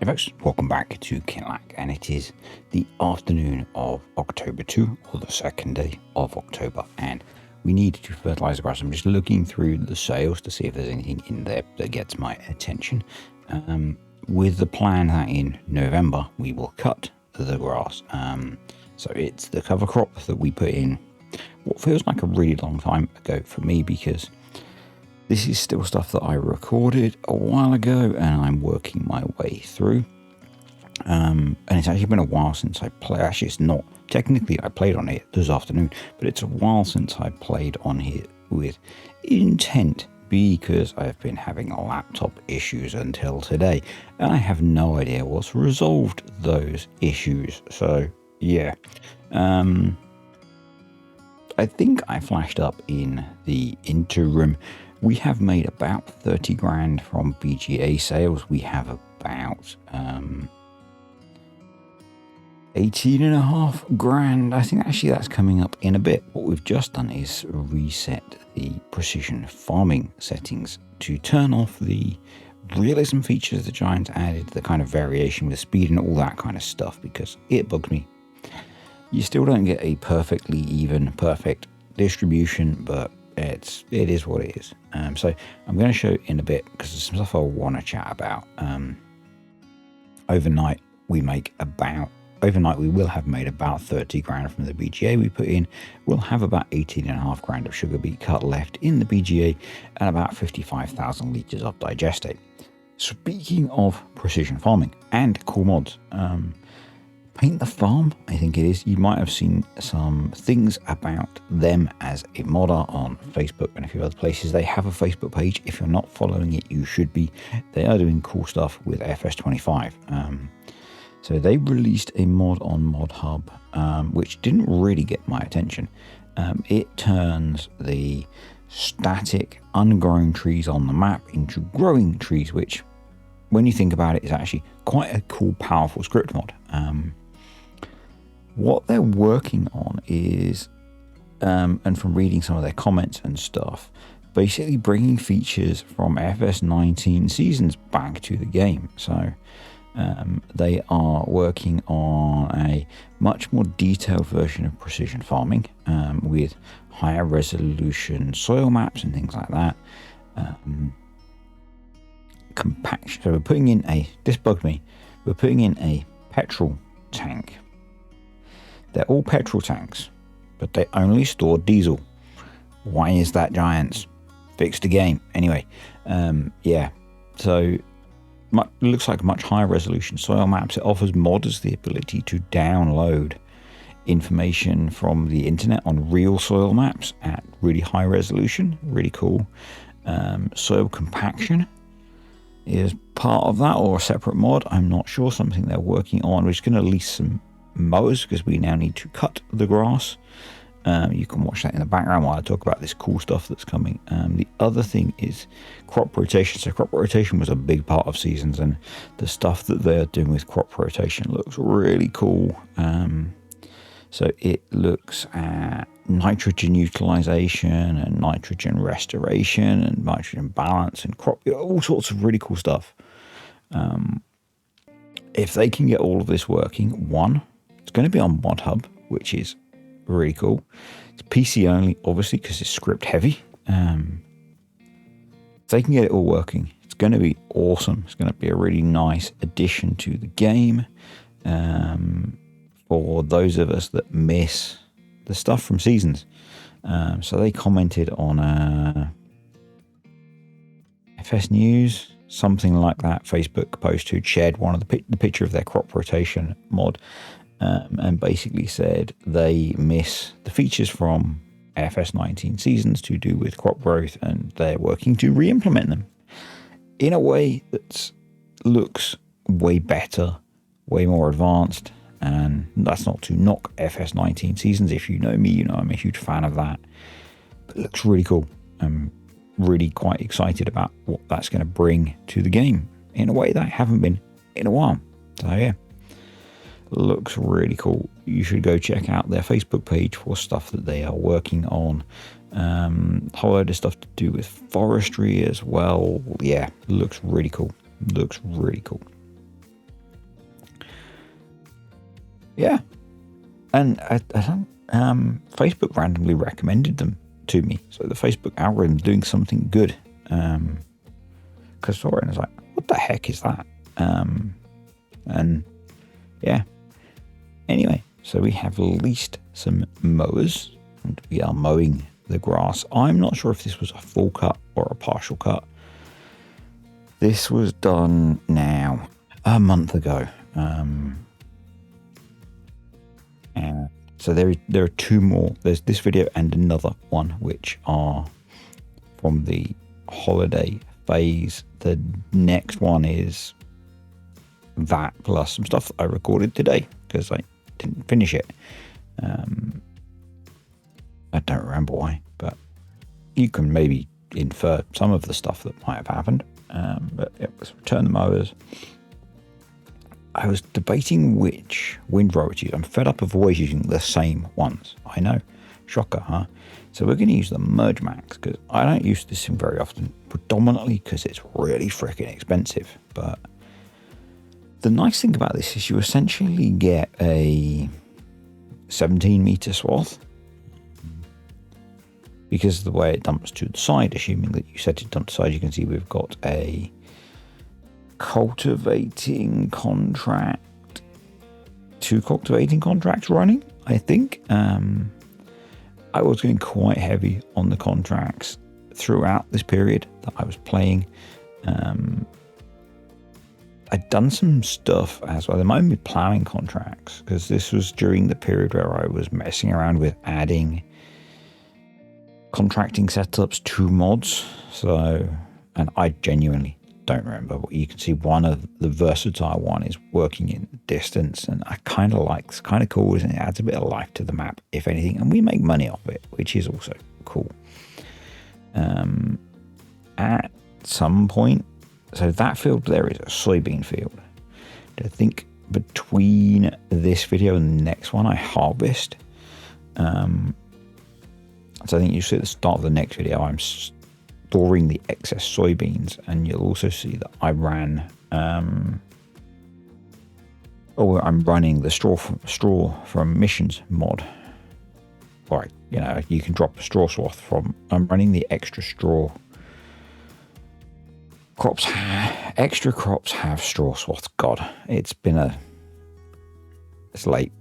folks, welcome back to Kinlaig, and it is the afternoon of October 2, or the second day of October, and we need to fertilise the grass. I'm just looking through the sales to see if there's anything in there that gets my attention, with the plan that in November we will cut the grass. So it's the cover crop that we put in what feels like a really long time ago for me, because this is still stuff that I recorded a while ago and I'm working my way through. And it's actually been a while since I played. Actually, it's not. Technically, I played on it this afternoon, but it's a while since I played on here with intent, because I've been having laptop issues until today. And I have no idea what's resolved those issues. So, yeah. I think I flashed up in the interim. We have made about 30 grand from BGA sales. We have about 18.5 grand. I think actually that's coming up in a bit. What we've just done is reset the precision farming settings to turn off the realism features the Giants added, the kind of variation with speed and all that kind of stuff, because it bugs me. You still don't get a perfectly even, perfect distribution, but it is what it is. So I'm going to show in a bit, because there's some stuff I want to chat about. Overnight we will have made about 30 grand from the BGA we put in. We'll have about 18.5 grand of sugar beet cut left in the BGA and about 55,000 litres of digestate. Speaking of precision farming and cool mods, Paint the Farm, I think it is. You might have seen some things about them as a modder on Facebook and a few other places. They have a Facebook page. If you're not following it, you should be. They are doing cool stuff with FS25. So they released a mod on Mod Hub, which didn't really get my attention. It turns the static, ungrown trees on the map into growing trees, which, when you think about it, is actually quite a cool, powerful script mod. What they're working on is, and from reading some of their comments and stuff, basically bringing features from FS19 seasons back to the game. So they are working on a much more detailed version of precision farming, with higher resolution soil maps and things like that. Compaction. So we're putting in this bugged me. We're putting in a petrol tank. They're all petrol tanks, but they only store diesel. Why is that, Giants? Fix the game. Anyway, yeah. So it looks like much higher resolution soil maps. It offers modders the ability to download information from the internet on real soil maps at really high resolution. Really cool. Soil compaction is part of that, or a separate mod. I'm not sure. Something they're working on. We're just going to release some mowers, because we now need to cut the grass. You can watch that in the background while I talk about this cool stuff that's coming. The other thing is crop rotation. So crop rotation was a big part of seasons, and the stuff that they're doing with crop rotation looks really cool. So it looks at nitrogen utilization and nitrogen restoration and nitrogen balance and crop, all sorts of really cool stuff. If they can get all of this working, it's going to be on Mod Hub, which is really cool. It's PC only, obviously, because it's script heavy. If they can get it all working, it's going to be awesome. It's going to be a really nice addition to the game. For those of us that miss the stuff from seasons. So they commented on FS News, something like that, Facebook post, who'd shared one of the picture of their crop rotation mod, and basically said they miss the features from FS19 seasons to do with crop growth, and they're working to re-implement them in a way that looks way better, way more advanced. And that's not to knock FS19 seasons. If you know me, you know I'm a huge fan of that. But it looks really cool. I'm really quite excited about what that's going to bring to the game in a way that I haven't been in a while. So yeah, looks really cool. You should go check out their Facebook page for stuff that they are working on. A whole load of stuff to do with forestry as well. Yeah, looks really cool. Yeah. And I don't, Facebook randomly recommended them to me. So the Facebook algorithm doing something good. Because I saw it and I was like, what the heck is that? And yeah. Anyway, so we have leased some mowers and we are mowing the grass. I'm not sure if this was a full cut or a partial cut. This was done now a month ago. And so there are two more. There's this video and another one, which are from the holiday phase. The next one is that plus some stuff that I recorded today because I didn't finish it. I don't remember why, but you can maybe infer some of the stuff that might have happened. But it was return the mowers. I was debating which windrower to use. I'm fed up of always using the same ones. I know. Shocker, huh? So we're going to use the Merge Max because I don't use this thing very often, predominantly because it's really freaking expensive. But the nice thing about this is you essentially get a 17 meter swath because of the way it dumps to the side. Assuming that you set it dump to the side, you can see we've got a cultivating contract, 2 cultivating contracts running, I think. I was getting quite heavy on the contracts throughout this period that I was playing. I'd done some stuff as well. There might be plowing contracts because this was during the period where I was messing around with adding contracting setups to mods. So, and I genuinely don't remember. What you can see, one of the versatile one is working in distance, and I kind of like. It's kind of cool, and it adds a bit of life to the map, if anything, and we make money off it, which is also cool. At some point, so that field there is a soybean field. I think between this video and the next one, I harvest. So I think you see at the start of the next video, I'm storing the excess soybeans, and you'll also see that I ran, I'm running the straw from missions mod. All right, you know, you can drop a straw swath from. I'm running the extra straw. Extra crops have straw swaths. God, it's late.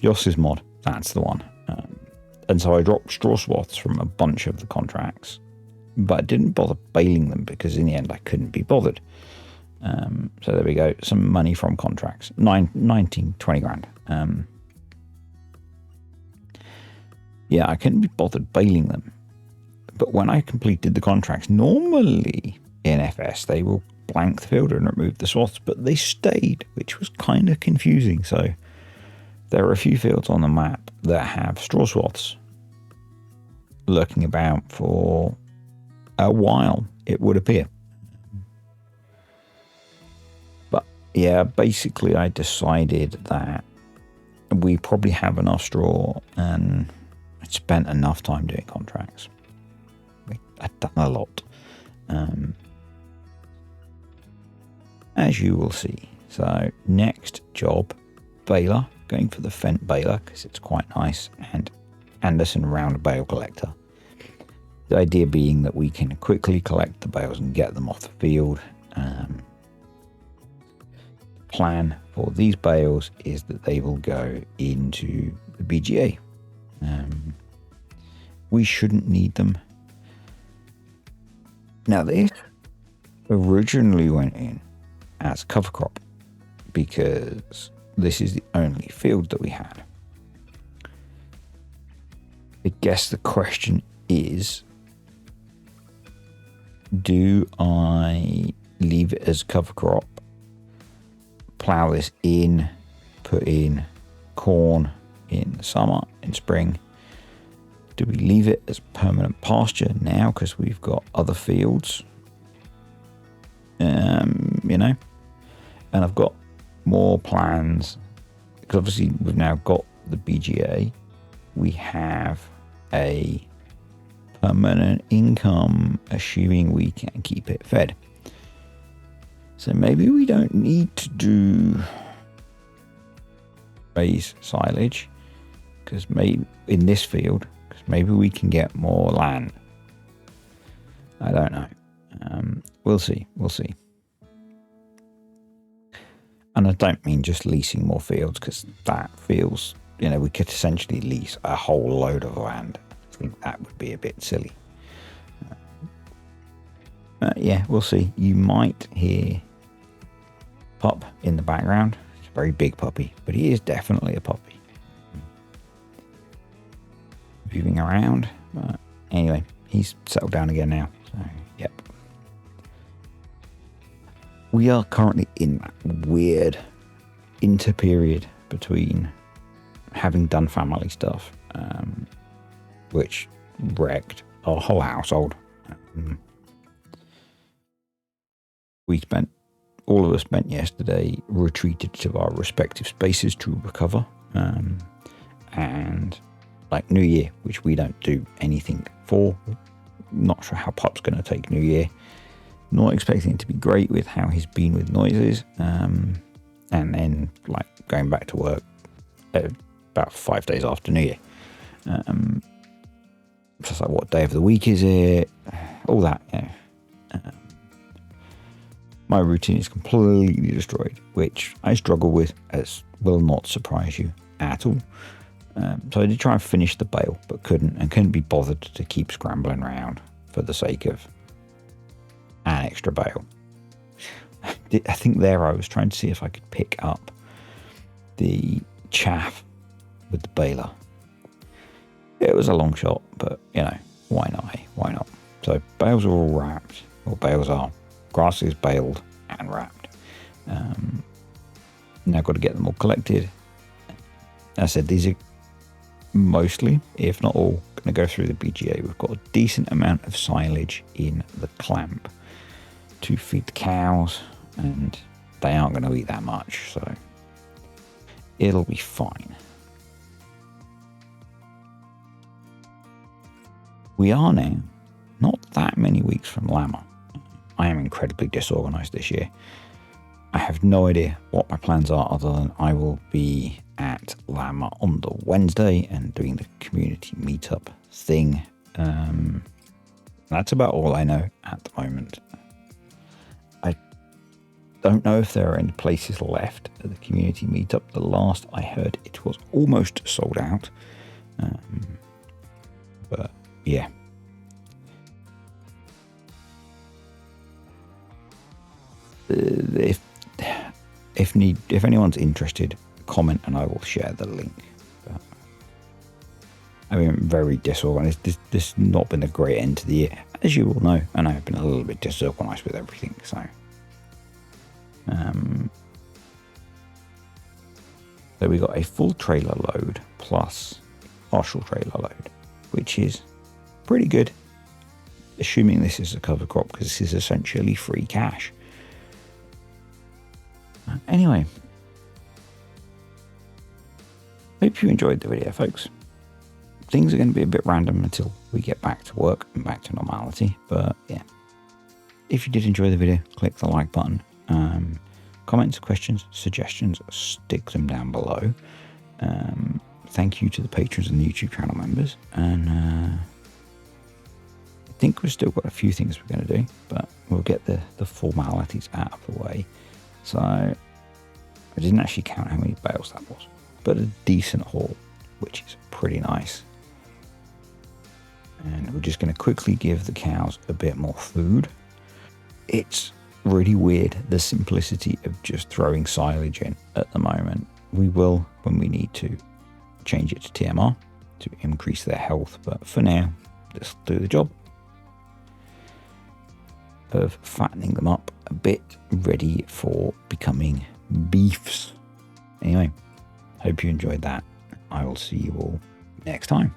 Yoss's mod, that's the one. And so I dropped straw swaths from a bunch of the contracts, but I didn't bother baling them because in the end I couldn't be bothered. So there we go. Some money from contracts. 19, 20 grand. Yeah, I couldn't be bothered baling them. But when I completed the contracts, normally in FS, they will blank the field and remove the swaths, but they stayed, which was kind of confusing. So there are a few fields on the map that have straw swaths lurking about for a while, it would appear. But yeah, basically I decided that we probably have enough straw, and I spent enough time doing contracts. I'd done a lot, as you will see. So next job, baler. Going for the Fent baler because it's quite nice, and Anderson round bale collector. The idea being that we can quickly collect the bales and get them off the field. The plan for these bales is that they will go into the BGA. We shouldn't need them. Now this originally went in as cover crop because this is the only field that we had. I guess the question is, do I leave it as cover crop, plough this in, put in corn in the summer, in spring? Do we leave it as permanent pasture now because we've got other fields? You know, and I've got more plans because obviously we've now got the BGA. We have a permanent income, assuming we can keep it fed. So maybe we don't need to do raise silage, because maybe in this field, because maybe we can get more land. I don't know. We'll see. And I don't mean just leasing more fields, because that feels, we could essentially lease a whole load of land. I think that would be a bit silly. Yeah, we'll see. You might hear Pup in the background. It's a very big puppy, but he is definitely a puppy. Moving around. But anyway, he's settled down again now. So, yep. We are currently in that weird interperiod between having done family stuff, which wrecked our whole household. All of us spent yesterday retreated to our respective spaces to recover, and like New Year, which we don't do anything for. Not sure how Pup's going to take New Year. Not expecting it to be great with how he's been with noises, and then like going back to work about 5 days after New Year. Just like, what day of the week is it? All that, my routine is completely destroyed, which I struggle with, as will not surprise you at all. So I did try and finish the bale, but couldn't be bothered to keep scrambling around for the sake of an extra bale. I think there I was trying to see if I could pick up the chaff with the baler. It was a long shot, but why not? Hey, why not? So bales are all wrapped, or bales are. Grass is baled and wrapped. Now got to get them all collected. As I said, these are mostly, if not all, going to go through the BGA. We've got a decent amount of silage in the clamp to feed the cows, and they aren't going to eat that much, so it'll be fine. We are now not that many weeks from Lammer. I am incredibly disorganized this year. I have no idea what my plans are, other than I will be at Lammer on the Wednesday and doing the community meetup thing. That's about all I know at the moment. I don't know if there are any places left at the community meetup. The last I heard, it was almost sold out. But yeah. If anyone's interested, comment and I will share the link. But I've been very disorganized. This has not been a great end to the year, as you all know, and I've been a little bit disorganized with everything. So, so we got a full trailer load plus partial trailer load, which is pretty good, assuming this is a cover crop, because this is essentially free cash. Anyway, hope you enjoyed the video, folks. Things are going to be a bit random until we get back to work and back to normality, but yeah. If you did enjoy the video, click the like button. Comments, questions, suggestions, stick them down below. Thank you to the patrons and the YouTube channel members, and I think we've still got a few things we're going to do, but we'll get the formalities out of the way. So I didn't actually count how many bales that was, but a decent haul, which is pretty nice. And we're just going to quickly give the cows a bit more food. It's really weird, the simplicity of just throwing silage in at the moment. We will, when we need to, change it to TMR to increase their health, but for now, this will do the job of fattening them up a bit, ready for becoming beefs. Anyway, hope you enjoyed that. I will see you all next time.